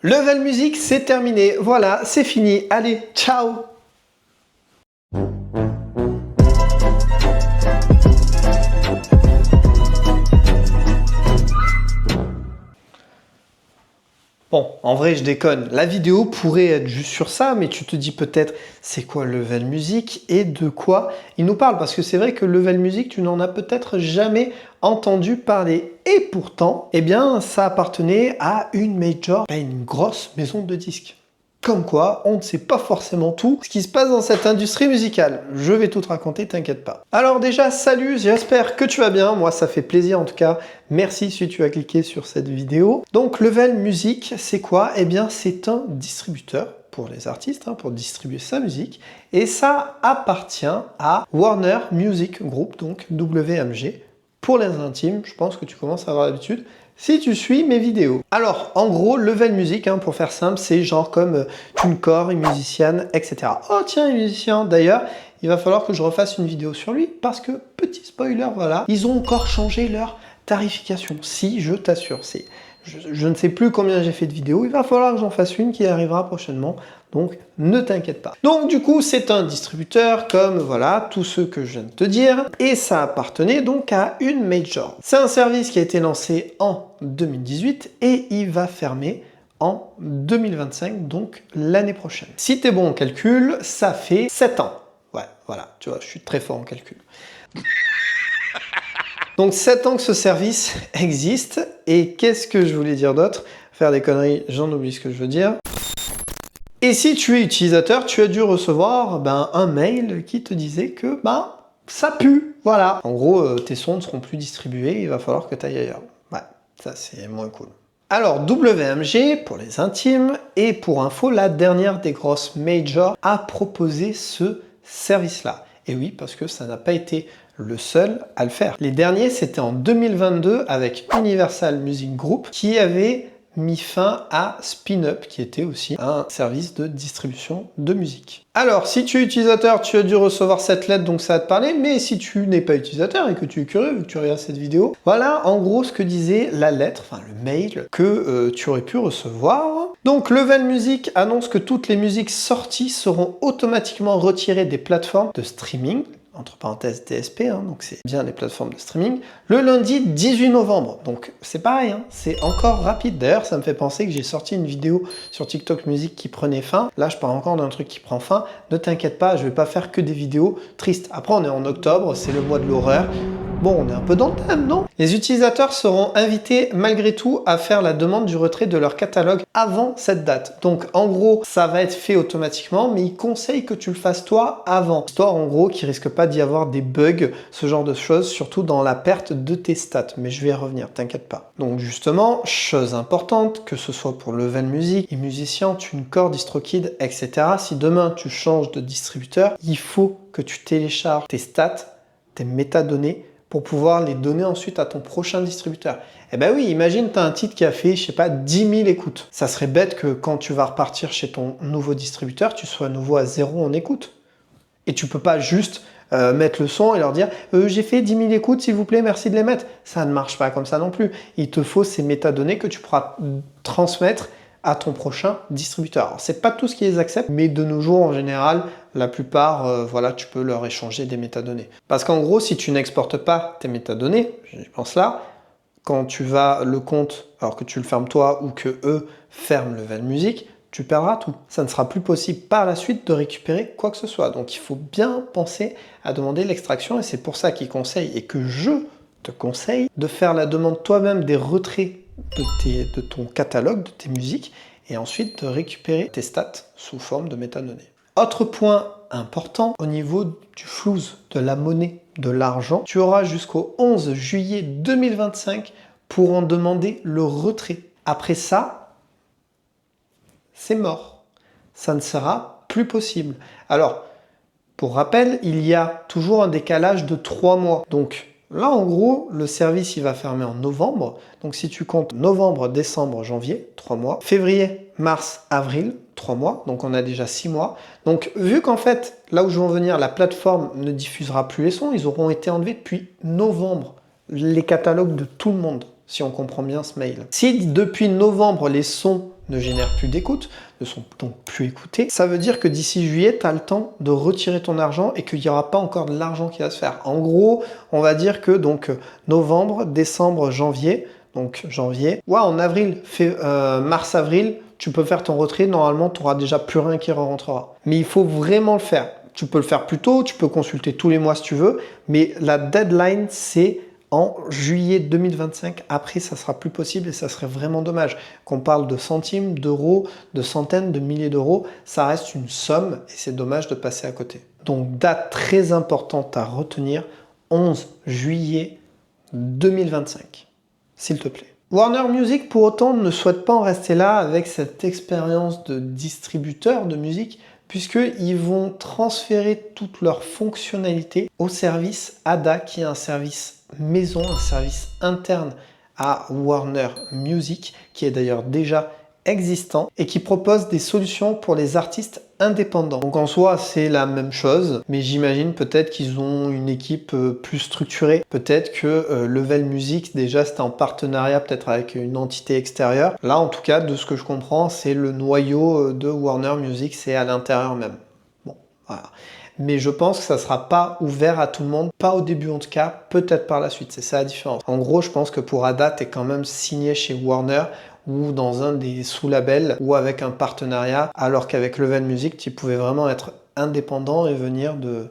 Level Music, c'est terminé. Voilà, c'est fini. Allez, ciao! Bon, en vrai, je déconne. La vidéo pourrait être juste sur ça, mais tu te dis peut-être, c'est quoi Level Music et de quoi il nous parle? Parce que c'est vrai que Level Music, tu n'en as peut-être jamais entendu parler. Et pourtant, eh bien, ça appartenait à une major, à une grosse maison de disques. Comme quoi, on ne sait pas forcément tout ce qui se passe dans cette industrie musicale. Je vais tout te raconter, t'inquiète pas. Alors déjà, salut, j'espère que tu vas bien. Moi, ça fait plaisir en tout cas. Merci si tu as cliqué sur cette vidéo. Donc, Level Music, c'est quoi? Eh bien, c'est un distributeur pour les artistes, pour distribuer sa musique. Et ça appartient à Warner Music Group, donc WMG. Pour les intimes, je pense que tu commences à avoir l'habitude si tu suis mes vidéos. Alors, en gros, Level Music, pour faire simple, c'est genre comme TuneCore, une musicienne, etc. Oh tiens, un musicien, d'ailleurs, il va falloir que je refasse une vidéo sur lui parce que, petit spoiler, voilà, ils ont encore changé leur tarification. Si, je t'assure, je ne sais plus combien j'ai fait de vidéos, il va falloir que j'en fasse une qui arrivera prochainement, donc ne t'inquiète pas. Donc du coup, c'est un distributeur comme voilà, tous ceux que je viens de te dire, et ça appartenait donc à une major. C'est un service qui a été lancé en 2018 et il va fermer en 2025, donc l'année prochaine. Si t'es bon en calcul, ça fait 7 ans. Ouais, voilà, tu vois, je suis très fort en calcul. Donc 7 ans que ce service existe, et qu'est-ce que je voulais dire d'autre? Faire des conneries, j'en oublie ce que je veux dire. Et si tu es utilisateur, tu as dû recevoir un mail qui te disait que ça pue, voilà. En gros, tes sons ne seront plus distribués, il va falloir que tu ailles ailleurs. Ouais, ça c'est moins cool. Alors WMG, pour les intimes, et pour info, la dernière des grosses majors a proposé ce service-là. Et oui, parce que ça n'a pas été le seul à le faire. Les derniers, c'était en 2022 avec Universal Music Group qui avait mis fin à Spin-Up, qui était aussi un service de distribution de musique. Alors, si tu es utilisateur, tu as dû recevoir cette lettre, donc ça va te parler, mais si tu n'es pas utilisateur et que tu es curieux, vu que tu regardes cette vidéo, voilà en gros ce que disait la lettre, enfin le mail, que tu aurais pu recevoir. Donc, Level Music annonce que toutes les musiques sorties seront automatiquement retirées des plateformes de streaming, entre parenthèses DSP, donc c'est bien les plateformes de streaming, le lundi 18 novembre. Donc c'est pareil, c'est encore rapide. D'ailleurs, ça me fait penser que j'ai sorti une vidéo sur TikTok Music qui prenait fin. Là, je parle encore d'un truc qui prend fin. Ne t'inquiète pas, je vais pas faire que des vidéos tristes. Après, on est en octobre, c'est le mois de l'horreur. Bon, on est un peu dans le thème, non? Les utilisateurs seront invités malgré tout à faire la demande du retrait de leur catalogue avant cette date. Donc en gros, ça va être fait automatiquement, mais ils conseillent que tu le fasses toi avant. Histoire en gros qu'il risque pas d'y avoir des bugs, ce genre de choses, surtout dans la perte de tes stats. Mais je vais y revenir, t'inquiète pas. Donc justement, chose importante, que ce soit pour Level Music, les musiciens, TuneCore, DistroKid, etc. Si demain tu changes de distributeur, il faut que tu télécharges tes stats, tes métadonnées, pour pouvoir les donner ensuite à ton prochain distributeur. Eh ben oui, imagine tu as un titre qui a fait, je sais pas, 10 000 écoutes. Ça serait bête que quand tu vas repartir chez ton nouveau distributeur, tu sois à nouveau à 0 en écoute. Et tu peux pas juste mettre le son et leur dire j'ai fait 10 000 écoutes, s'il vous plaît, merci de les mettre. Ça ne marche pas comme ça non plus. Il te faut ces métadonnées que tu pourras transmettre à ton prochain distributeur. Alors, c'est pas tous qui les acceptent, mais de nos jours, en général, la plupart, voilà, tu peux leur échanger des métadonnées. Parce qu'en gros, si tu n'exportes pas tes métadonnées, je pense là, quand tu vas le compte, alors que tu le fermes toi ou que eux ferment Level Music, tu perdras tout. Ça ne sera plus possible par la suite de récupérer quoi que ce soit. Donc, il faut bien penser à demander l'extraction et c'est pour ça qu'ils conseillent et que je te conseille de faire la demande toi-même des retraits de ton catalogue, de tes musiques, et ensuite de récupérer tes stats sous forme de métadonnées. Autre point important, au niveau du flouze, de la monnaie, de l'argent, tu auras jusqu'au 11 juillet 2025 pour en demander le retrait. Après ça, c'est mort. Ça ne sera plus possible. Alors, pour rappel, il y a toujours un décalage de 3 mois. Donc, là, en gros, le service, il va fermer en novembre. Donc, si tu comptes novembre, décembre, janvier, 3 mois. Février, mars, avril, 3 mois. Donc, on a déjà 6 mois. Donc, vu qu'en fait, là où je veux en venir, la plateforme ne diffusera plus les sons, ils auront été enlevés depuis novembre. Les catalogues de tout le monde, si on comprend bien ce mail. Si depuis novembre, les sons ne génèrent plus d'écoute, ne sont donc plus écoutés. Ça veut dire que d'ici juillet, tu as le temps de retirer ton argent et qu'il n'y aura pas encore de l'argent qui va se faire. En gros, on va dire que donc novembre, décembre, janvier, donc janvier, ouais, en avril, mars-avril, tu peux faire ton retrait, normalement, tu n'auras déjà plus rien qui rentrera. Mais il faut vraiment le faire. Tu peux le faire plus tôt, tu peux consulter tous les mois si tu veux, mais la deadline, c'est en juillet 2025. Après, ça sera plus possible et ça serait vraiment dommage. Qu'on parle de centimes, d'euros, de centaines, de milliers d'euros, ça reste une somme et c'est dommage de passer à côté. Donc, date très importante à retenir, 11 juillet 2025, s'il te plaît. Warner Music, pour autant, ne souhaite pas en rester là avec cette expérience de distributeur de musique, puisqu'ils vont transférer toutes leurs fonctionnalités au service ADA, qui est un service maison, un service interne à Warner Music, qui est d'ailleurs déjà existant et qui propose des solutions pour les artistes indépendants. Donc en soi, c'est la même chose, mais j'imagine peut-être qu'ils ont une équipe plus structurée. Peut-être que Level Music, déjà, c'était en partenariat peut-être avec une entité extérieure. Là, en tout cas, de ce que je comprends, c'est le noyau de Warner Music, c'est à l'intérieur même. Bon, voilà. Mais je pense que ça ne sera pas ouvert à tout le monde, pas au début en tout cas, peut-être par la suite, c'est ça la différence. En gros, je pense que pour Ada, tu es quand même signé chez Warner ou dans un des sous-labels ou avec un partenariat, alors qu'avec Level Music, tu pouvais vraiment être indépendant et venir de...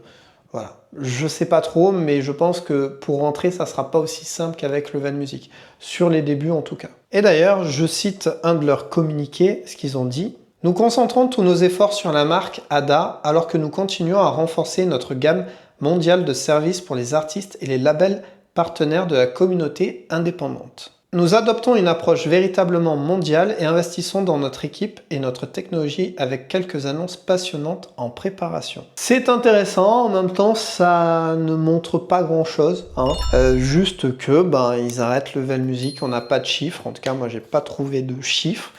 Voilà. Je sais pas trop, mais je pense que pour rentrer, ça sera pas aussi simple qu'avec Level Music, sur les débuts en tout cas. Et d'ailleurs, je cite un de leurs communiqués, ce qu'ils ont dit. Nous concentrons tous nos efforts sur la marque Ada alors que nous continuons à renforcer notre gamme mondiale de services pour les artistes et les labels partenaires de la communauté indépendante. Nous adoptons une approche véritablement mondiale et investissons dans notre équipe et notre technologie avec quelques annonces passionnantes en préparation. C'est intéressant, en même temps ça ne montre pas grand chose, hein. Juste que ils arrêtent Level Music, on n'a pas de chiffres, en tout cas moi j'ai pas trouvé de chiffres.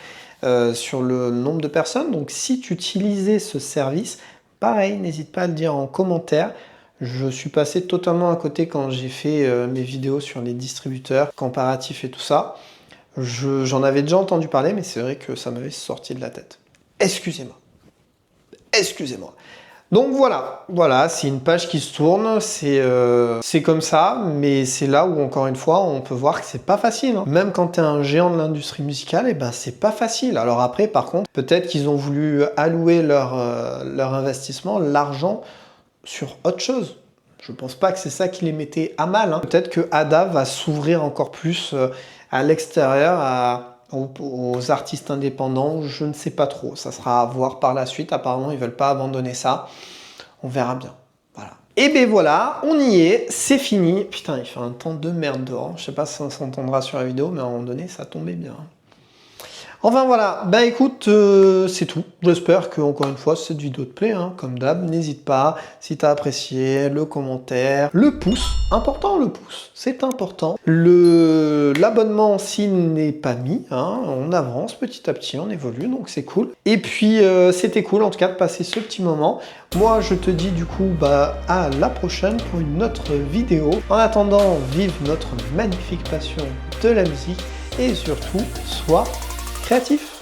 Sur le nombre de personnes. Donc si tu utilisais ce service, pareil, n'hésite pas à le dire en commentaire. Je suis passé totalement à côté quand j'ai fait mes vidéos sur les distributeurs, comparatifs et tout ça. J'en avais déjà entendu parler, mais c'est vrai que ça m'avait sorti de la tête. Excusez-moi. Excusez-moi. Donc voilà, c'est une page qui se tourne, c'est comme ça, mais c'est là où, encore une fois, on peut voir que c'est pas facile, hein. Même quand tu es un géant de l'industrie musicale, c'est pas facile. Alors après, par contre, peut-être qu'ils ont voulu allouer leur investissement, l'argent, sur autre chose. Je pense pas que c'est ça qui les mettait à mal, hein. Peut-être que Ada va s'ouvrir encore plus à l'extérieur, aux artistes indépendants, je ne sais pas trop. Ça sera à voir par la suite. Apparemment, ils veulent pas abandonner ça. On verra bien. Voilà. Et ben voilà, on y est, c'est fini. Putain, il fait un temps de merde dehors. Je sais pas si ça s'entendra sur la vidéo, mais à un moment donné, ça tombait bien. Enfin voilà, écoute, c'est tout. J'espère que, encore une fois, cette vidéo te plaît, hein. Comme d'hab, n'hésite pas, si tu as apprécié, le commentaire, le pouce, important le pouce, c'est important. L'abonnement s'il n'est pas mis, hein, on avance petit à petit, on évolue, donc c'est cool. Et puis, c'était cool en tout cas de passer ce petit moment. Moi, je te dis du coup, à la prochaine pour une autre vidéo. En attendant, vive notre magnifique passion de la musique et surtout, sois créatif.